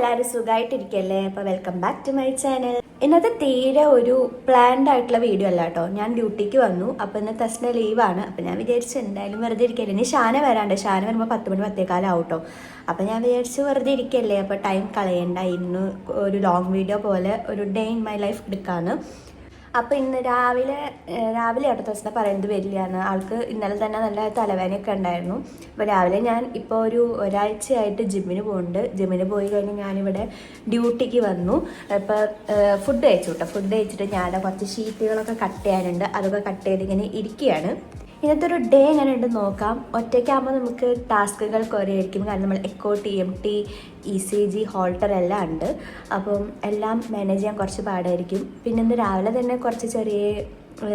എല്ലാവരും സുഖമായിട്ടിരിക്കല്ലേ? അപ്പോൾ welcome back to my channel. ഇന്നത്തെ തീരെ ഒരു പ്ലാൻഡ് ആയിട്ടുള്ള വീഡിയോ അല്ല കേട്ടോ. ഞാൻ ഡ്യൂട്ടിക്ക് വന്നു. അപ്പോൾ ഇന്ന് തസ്ന ലീവാണ്. അപ്പോൾ ഞാൻ വിചാരിച്ചു എന്തായാലും വെറുതെ ഇരിക്കല്ലേ, ഇനി ഷാന വരാണ്ട്. ഷാന വരുമ്പോൾ 10 മണി 10:15 ആവും കേട്ടോ. അപ്പോൾ ഞാൻ വിചാരിച്ചു വെറുതെ ഇരിക്കല്ലേ, അപ്പോൾ ടൈം കളയണ്ട, ഇന്ന് ഒരു ലോങ് വീഡിയോ പോലെ ഒരു ഡേ ഇൻ മൈ ലൈഫ് എടുക്കാമെന്ന്. അപ്പോൾ ഇന്ന് രാവിലെ അടുത്ത ദിവസം പറയുന്നത് വരികയാണ്. ആൾക്ക് ഇന്നലെ തന്നെ നല്ല തലവേദനയൊക്കെ ഉണ്ടായിരുന്നു. അപ്പോൾ രാവിലെ ഞാൻ ഇപ്പോൾ ഒരാഴ്ചയായിട്ട് ജിമ്മിന് പോകുന്നുണ്ട്. ജിമ്മിന് പോയി കഴിഞ്ഞ് ഞാനിവിടെ ഡ്യൂട്ടിക്ക് വന്നു. ഇപ്പോൾ ഫുഡ് കഴിച്ചു കേട്ടോ. ഫുഡ് കഴിച്ചിട്ട് ഞാൻ കുറച്ച് ഷീറ്റുകളൊക്കെ കട്ട് ചെയ്യാനുണ്ട്. അതൊക്കെ കട്ട് ചെയ്ത് ഇങ്ങനെ ഇരിക്കുകയാണ്. ഇന്നത്തെ ഒരു ഡേ എങ്ങനെ ഉണ്ട് നോക്കാം. ഒറ്റയ്ക്കാകുമ്പോൾ നമുക്ക് ടാസ്കുകൾ കുറേ ആയിരിക്കും. കാരണം നമ്മൾ എക്കോ, TMT, ECG, ഹോൾട്ടർ എല്ലാം ഉണ്ട്. അപ്പം എല്ലാം മാനേജ് ചെയ്യാൻ കുറച്ച് പാടായിരിക്കും. പിന്നെ ഇന്ന് രാവിലെ തന്നെ കുറച്ച് ചെറിയ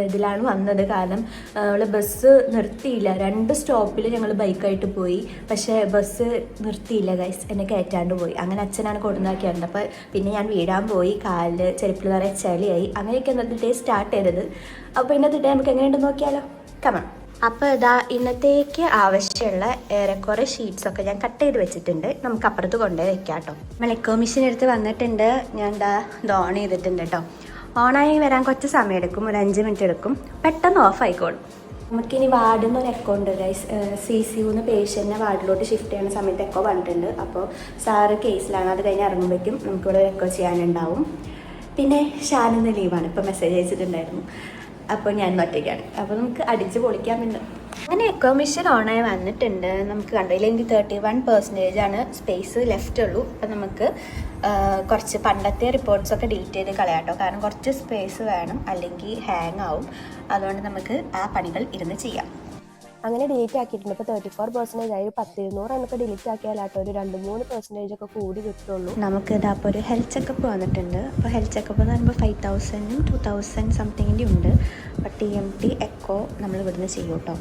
ഇതിലാണ് വന്നത്. കാരണം നമ്മൾ ബസ് നിർത്തിയില്ല. 2 സ്റ്റോപ്പിൽ ഞങ്ങൾ ബൈക്കായിട്ട് പോയി. പക്ഷേ ബസ് നിർത്തിയില്ല ഗൈസ്, എന്നെ കയറ്റാണ്ട് പോയി. അങ്ങനെ അച്ഛനാണ് കൊടുന്നാക്കിയത്. അപ്പോൾ പിന്നെ ഞാൻ വീടാൻ പോയി. കാലിൽ ചെരുപ്പിൽ നിറയെ ചളിയായി. അങ്ങനെയൊക്കെ ഇന്നത്തെ ഡേ സ്റ്റാർട്ട് ചെയ്തത്. അപ്പോൾ ഇന്നത്തെ ഡേ നമുക്ക് എങ്ങനെയുണ്ട് നോക്കിയാലോ. കമൺ. അപ്പോൾ ഇതാ ഇന്നത്തേക്ക് ആവശ്യമുള്ള ഏറെക്കുറെ ഷീറ്റ്സൊക്കെ ഞാൻ കട്ട് ചെയ്ത് വെച്ചിട്ടുണ്ട്. നമുക്ക് അപ്പുറത്ത് കൊണ്ടുപോയി വെക്കാം കേട്ടോ. നമ്മൾ എക്കോ മെഷീൻ എടുത്ത് വന്നിട്ടുണ്ട്. ഞാൻ ഇത് ഓൺ ചെയ്തിട്ടുണ്ട് കേട്ടോ. ഓണായി വരാൻ കുറച്ച് സമയം എടുക്കും, ഒരു 5 മിനിറ്റ് എടുക്കും. പെട്ടെന്ന് ഓഫ് ആയിക്കോളും. നമുക്കിനി വാർഡിൽ നിന്ന് ഒരു എക്കോ ഉണ്ട് ഗൈസ്. CCU പേഷ്യൻറ്റിനെ വാർഡിലോട്ട് ഷിഫ്റ്റ് ചെയ്യുന്ന സമയത്ത് എക്കോ വന്നിട്ടുണ്ട്. അപ്പോൾ സാറ് കേസിലാണ്. അത് കഴിഞ്ഞ് ഇറങ്ങുമ്പോഴേക്കും നമുക്കിവിടെ എക്കോ ചെയ്യാനുണ്ടാവും. പിന്നെ ഷാനിന്ന് ലീവാണ്. ഇപ്പോൾ മെസ്സേജ് അയച്ചിട്ടുണ്ടായിരുന്നു. അപ്പോൾ ഞാൻ ഒറ്റയ്ക്കാണ്. അപ്പോൾ നമുക്ക് അടിച്ച് പൊളിക്കാമെന്ന്. അങ്ങനെ എക്കോ മെഷീൻ ഓണായി വന്നിട്ടുണ്ട്. നമുക്ക് കണ്ടതിൽ എനിക്ക് 31% സ്പേസ് ലെഫ്റ്റ് ഉള്ളൂ. അപ്പോൾ നമുക്ക് കുറച്ച് പണ്ടത്തെ റിപ്പോർട്ട്സൊക്കെ ഡിലീറ്റ് ചെയ്ത് കളയാട്ടോ. കാരണം കുറച്ച് സ്പേസ് വേണം, അല്ലെങ്കിൽ ഹാങ് ആവും. അതുകൊണ്ട് നമുക്ക് ആ പണികൾ ഇരുന്ന് ചെയ്യാം. അങ്ങനെ ഡിലീറ്റ് ആക്കിയിട്ടുണ്ട്. ഇപ്പോൾ 34% ആയി. 10-200 എന്നൊക്കെ ഡിലീറ്റ് ആക്കിയാലാട്ടോ ഒരു 2-3% ഒക്കെ കൂടി കിട്ടുള്ളൂ. നമുക്ക് ഇതാ അപ്പോൾ ഒരു ഹെൽത്ത് ചെക്കപ്പ് വന്നിട്ടുണ്ട്. അപ്പോൾ ഹെൽത്ത് ചെക്കപ്പ് എന്ന് പറയുമ്പോൾ 5,000 2,000 സംതിങ്ങിൻ്റെ ഉണ്ട്. അപ്പോൾ TMT എക്കോ നമ്മൾ ഇവിടുന്ന് ചെയ്യും കേട്ടോ.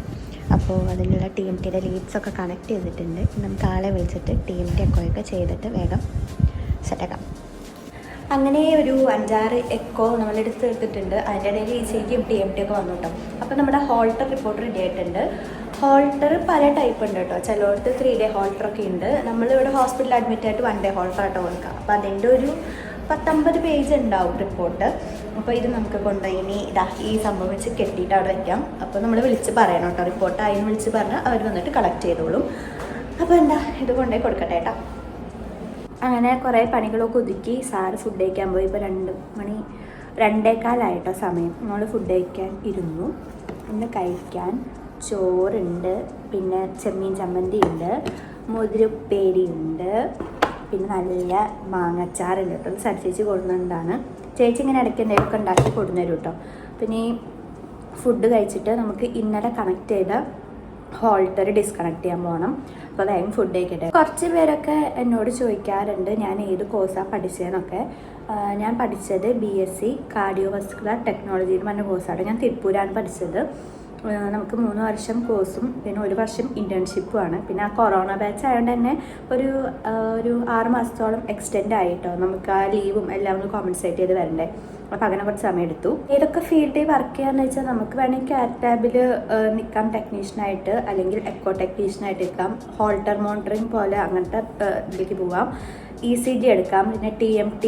അപ്പോൾ അതിനുള്ള TMTയുടെ ലീഡ്സൊക്കെ കണക്ട് ചെയ്തിട്ടുണ്ട്. നമുക്ക് ആളെ വിളിച്ചിട്ട് TMT എക്കോയൊക്കെ ചെയ്തിട്ട് വേഗം സെറ്റാക്കാം. അങ്ങനെ ഒരു 5-6 എക്കോ നമ്മളെടുത്ത് എടുത്തിട്ടുണ്ട്. അതിൻ്റെ ഇടയിൽ ECG TMT ഒക്കെ വന്നു കേട്ടോ. അപ്പോൾ നമ്മുടെ ഹോൾട്ടർ റിപ്പോർട്ട് റെഡി ആയിട്ടുണ്ട്. ഹോൾട്ടർ പല ടൈപ്പ് ഉണ്ട് കേട്ടോ. ചിലയിടത്ത് 3-day ഹോൾട്ടറൊക്കെ ഉണ്ട്. നമ്മളിവിടെ ഹോസ്പിറ്റലിൽ അഡ്മിറ്റ് ആയിട്ട് 1-day ഹോൾട്ടറായിട്ട് കൊടുക്കാം. അപ്പോൾ അതിൻ്റെ ഒരു 10-50 പേജ് ഉണ്ടാവും റിപ്പോർട്ട്. അപ്പോൾ ഇത് നമുക്ക് കൊണ്ടുപോയി ഇനി ഈ സംഭവം വെച്ച് കെട്ടിയിട്ട് അവിടെ വയ്ക്കാം. അപ്പോൾ നമ്മൾ വിളിച്ച് പറയണം കേട്ടോ. റിപ്പോർട്ട് അതിന് വിളിച്ച് പറഞ്ഞാൽ അവർ വന്നിട്ട് കളക്ട് ചെയ്തോളും. അപ്പോൾ ഇത് കൊണ്ടുപോയി കൊടുക്കട്ടെ കേട്ടോ. അങ്ങനെ കുറേ പണികളൊക്കെ ഒതുക്കി സാറ് ഫുഡ് കഴിക്കാൻ പോയി. ഇപ്പോൾ 2 മണി 2:15 സമയം. നമ്മൾ ഫുഡ് കഴിക്കാൻ ഇരുന്നു. ഇന്ന് കഴിക്കാൻ ചോറുണ്ട്, പിന്നെ ചെമ്മീൻ ചമ്മന്തി ഉണ്ട്, മുതിരുപ്പേരി ഉണ്ട്, പിന്നെ നല്ല മാങ്ങച്ചാറുണ്ട് കേട്ടോ. ചേച്ചി കൊടുക്കുന്നതാണ്. ചേച്ചി ഇങ്ങനെ ഇടയ്ക്ക് എന്തെങ്കിലുമൊക്കെ ഉണ്ടാക്കി കൊടുന്നേരും കേട്ടോ. പിന്നെ ഈ ഫുഡ് കഴിച്ചിട്ട് നമുക്ക് ഇന്നലെ കണക്ട് ചെയ്ത ഹോൾട്ടർ ഡിസ്കണക്ട് ചെയ്യാൻ പോകണം. അപ്പോൾ വേഗം ഫുഡ് കഴിക്കട്ടെ. കുറച്ച് പേരൊക്കെ എന്നോട് ചോദിക്കാറുണ്ട് ഞാൻ ഏത് കോഴ്സാണ് പഠിച്ചതെന്നൊക്കെ. ഞാൻ പഠിച്ചത് BSc കാർഡിയോവസ്കുലർ ടെക്നോളജി എന്ന് പറഞ്ഞ കോഴ്സാണ്. ഞാൻ തിരുപ്പൂരാണ് പഠിച്ചത്. നമുക്ക് 3 വർഷം കോഴ്സും പിന്നെ 1 വർഷം ഇൻറ്റേൺഷിപ്പുമാണ്. പിന്നെ ആ കൊറോണ ബാച്ച് ആയതുകൊണ്ട് തന്നെ ഒരു 6 മാസത്തോളം എക്സ്റ്റെൻഡ് ആയിട്ടോ. നമുക്ക് ആ ലീവും എല്ലാം ഒന്ന് കോമ്പൻസേറ്റ് ചെയ്ത് വരണ്ടേ. അപ്പോൾ അങ്ങനെ കുറച്ച് സമയം എടുത്തു. ഏതൊക്കെ ഫീൽഡിൽ വർക്ക് ചെയ്യാന്ന് വെച്ചാൽ നമുക്ക് വേണമെങ്കിൽ കാറ്റ് ലാബിൽ നിൽക്കാം ടെക്നീഷ്യനായിട്ട്, അല്ലെങ്കിൽ എക്കോ ടെക്നീഷ്യനായിട്ട് നിൽക്കാം, ഹോൾട്ടർ മോണിറ്ററിങ് പോലെ അങ്ങനത്തെ ഇതിലേക്ക് പോവാം, ECG എടുക്കാം, പിന്നെ TMT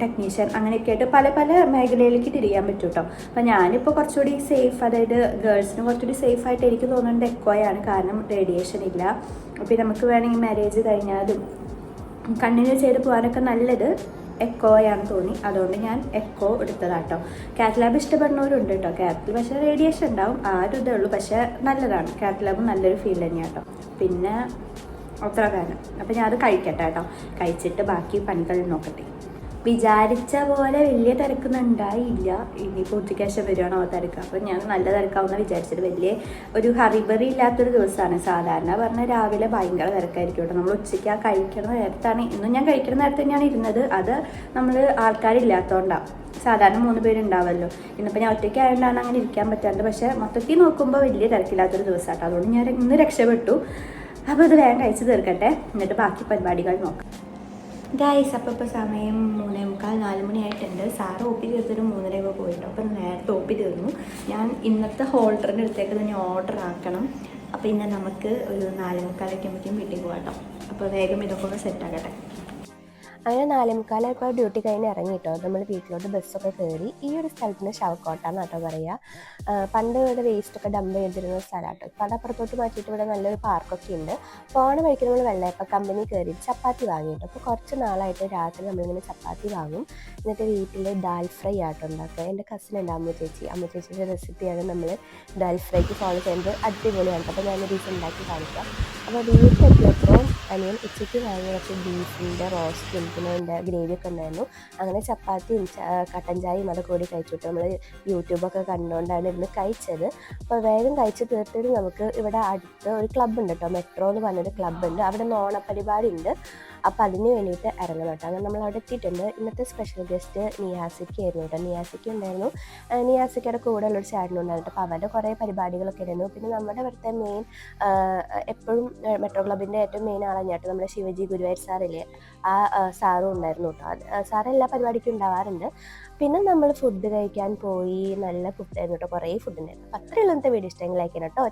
ടെക്നീഷ്യൻ, അങ്ങനെയൊക്കെ ആയിട്ട് പല പല മേഖലയിലേക്ക് തിരിയാൻ പറ്റും കേട്ടോ. അപ്പോൾ ഞാനിപ്പോൾ കുറച്ചുകൂടി സേഫ്, അതായത് ഗേൾസിന് കുറച്ചുകൂടി സേഫായിട്ട് എനിക്ക് തോന്നുന്നത് എക്കോയാണ്. കാരണം റേഡിയേഷൻ ഇല്ല. അപ്പോൾ നമുക്ക് വേണമെങ്കിൽ മാരേജ് കഴിഞ്ഞാലും കണ്ടിന്യൂ ചെയ്ത് പോകാനൊക്കെ നല്ലത് എക്കോയാണ് തോന്നി. അതുകൊണ്ട് ഞാൻ എക്കോ എടുത്തതാട്ടോ. കാത്ത് ലാബ് ഇഷ്ടപ്പെടുന്നവരുണ്ട് കേട്ടോ. കാത്തിൽ പക്ഷേ റേഡിയേഷൻ ഉണ്ടാവും, ഇതേ ഉള്ളൂ. പക്ഷേ നല്ലതാണ്. കാത്ത് ലാബ് നല്ലൊരു ഫീൽ തന്നെയാണ് കേട്ടോ. പിന്നെ അത്ര കാരണം. അപ്പോൾ ഞാൻ അത് കഴിക്കട്ടെ കേട്ടോ. കഴിച്ചിട്ട് ബാക്കി പണികൾ നോക്കട്ടെ. വിചാരിച്ച പോലെ വലിയ തിരക്കൊന്നും ഉണ്ടായില്ല. ഇനിയിപ്പോൾ ഉച്ചയ്ക്ക് ശേഷം വരുവാണോ തിരക്ക്. അപ്പോൾ ഞാൻ നല്ല തിരക്കാവുന്ന വിചാരിച്ചിട്ട് വലിയ ഒരു ഹറിബറി ഇല്ലാത്തൊരു ദിവസമാണ്. സാധാരണ പറഞ്ഞാൽ രാവിലെ ഭയങ്കര തിരക്കായിരിക്കും കേട്ടോ. നമ്മൾ ഉച്ചയ്ക്ക് ആ കഴിക്കുന്ന നേരത്താണ്. ഇന്നും ഞാൻ കഴിക്കുന്ന നേരത്ത് തന്നെയാണ് ഇരുന്നത്. അത് നമ്മൾ ആൾക്കാരില്ലാത്തതുകൊണ്ടാണ്. സാധാരണ 3 പേരുണ്ടാവുമല്ലോ. ഇന്നിപ്പോൾ ഞാൻ ഒറ്റയ്ക്ക് ആയതുകൊണ്ടാണ് അങ്ങനെ ഇരിക്കാൻ പറ്റാണ്ട്. പക്ഷേ മൊത്തത്തിൽ നോക്കുമ്പോൾ വലിയ തിരക്കില്ലാത്തൊരു ദിവസമാട്ടോ. അതുകൊണ്ട് ഞാൻ ഇന്ന് രക്ഷപ്പെട്ടു. അപ്പോൾ ഇത് വേഗം കഴിച്ച് തീർക്കട്ടെ, എന്നിട്ട് ബാക്കി പരിപാടികൾ നോക്കാം. ഗൈസ്, അപ്പോൾ സമയം 3:45-4 മണിയായിട്ടുണ്ട്. സാറ് OP തീർത്തിട്ട് 3:30 പോയിട്ടു. അപ്പം നേരത്തെ OP തീർന്നു. ഞാൻ ഇന്നത്തെ ഹോൾഡറിൻ്റെ അടുത്തേക്ക് തന്നെ ഓർഡർ ആക്കണം. അപ്പോൾ ഇന്ന് നമുക്ക് ഒരു 4:45 വീട്ടിൽ പോകാം കേട്ടോ. അപ്പോൾ വേഗം ഇതൊക്കെ ഒന്ന് സെറ്റാക്കട്ടെ. അങ്ങനെ 4:45 ഡ്യൂട്ടി കഴിഞ്ഞ് ഇറങ്ങി കേട്ടോ. നമ്മൾ വീട്ടിലോട്ട് ബസ്സൊക്കെ കയറി. ഈ ഒരു സ്ഥലത്തിന് ശവക്കോട്ട എന്നാണ് കേട്ടോ പറയുക. പണ്ട് ഇവിടെ വേസ്റ്റൊക്കെ ഡംപ് ചെയ്തിരുന്ന സ്ഥലമാണ് കേട്ടോ. ഇപ്പോൾ അത് അപ്പുറത്തോട്ട് മാറ്റിയിട്ട് ഇവിടെ നല്ലൊരു പാർക്കൊക്കെ ഉണ്ട്. പോണ വഴിക്ക് നമ്മൾ വെള്ളയപ്പ കമ്പനി കയറി ചപ്പാത്തി വാങ്ങി കേട്ടോ. അപ്പോൾ കുറച്ച് നാളായിട്ട് രാത്രി നമ്മളിങ്ങനെ ചപ്പാത്തി വാങ്ങും. എന്നിട്ട് വീട്ടിൽ ദാൽ ഫ്രൈ ആട്ടോ ഉണ്ടാക്കുക. എൻ്റെ കസിൻ ഉണ്ട് അമ്മു ചേച്ചിയുടെ റെസിപ്പിയാണ് നമ്മൾ ദാൽ ഫ്രൈക്ക് ഫോളോ ചെയ്യുന്നത്. അടിപൊളിയാണ്. അപ്പോൾ ഞാൻ ഒരു ദിവസം ഉണ്ടാക്കി കാണിക്കാം. അപ്പോൾ വീട്ടിലെത്തിയപ്പോൾ അനിയൻ ഉച്ചയ്ക്ക് വാങ്ങിയ ബീഫിൻ്റെ റോസ്റ്റും പിന്നെ അതിൻ്റെ ഗ്രേവിയൊക്കെ ഉണ്ടായിരുന്നു. അങ്ങനെ ചപ്പാത്തിയും കട്ടൻ ചായയും അതൊക്കെ കൂടി കഴിച്ചിട്ട് നമ്മൾ യൂട്യൂബൊക്കെ കണ്ടുകൊണ്ടാണ് ഇന്ന് കഴിച്ചത്. അപ്പോൾ വേഗം കഴിച്ച് തീർത്തിട്ട് നമുക്ക് ഇവിടെ അടുത്ത് ഒരു ക്ലബ്ബ് ഉണ്ട് കേട്ടോ, മെട്രോ എന്ന് പറഞ്ഞൊരു ക്ലബ്ബുണ്ട്. അവിടെ ഓണപ്പരിപാടി ഉണ്ട്. അപ്പോൾ അതിന് വേണ്ടിയിട്ട് ഇറങ്ങണം കേട്ടോ. അങ്ങനെ നമ്മൾ അവിടെ എത്തിയിട്ടുണ്ട്. ഇന്നത്തെ സ്പെഷ്യൽ ഗസ്റ്റ് നിയാസിക്കായിരുന്നു കേട്ടോ. നിയാസിക്ക ഉണ്ടായിരുന്നു. നിയാസിക്കയുടെ കൂടെ ഉള്ളൊരു ചേട്ടനുണ്ടായിരുന്നു. അപ്പോൾ അവരുടെ കുറേ പരിപാടികളൊക്കെ ആയിരുന്നു. പിന്നെ നമ്മുടെ ഇവിടുത്തെ മെയിൻ എപ്പോഴും മെട്രോ ക്ലബിൻ്റെ ഏറ്റവും മെയിൻ ആളാണ് കേട്ടോ നമ്മുടെ ശിവജി ഗുരുവായൂർ സാറില്ലേ, ആ സാറും ഉണ്ടായിരുന്നു കേട്ടോ. സാറ് എല്ലാ പരിപാടിക്കും ഉണ്ടാവാറുണ്ട്. പിന്നെ നമ്മൾ ഫുഡ് കഴിക്കാൻ പോയി. നല്ല ഫുഡായിരുന്നു കേട്ടോ, കുറേ ഫുഡ് ഉണ്ടായിരുന്നു. അപ്പോൾ അത്രയുള്ള ഇന്നത്തെ വീഡിയോ ഇഷ്ടമെങ്കിൽ ലൈക്ക് ചെയ്യണം കേട്ടോ.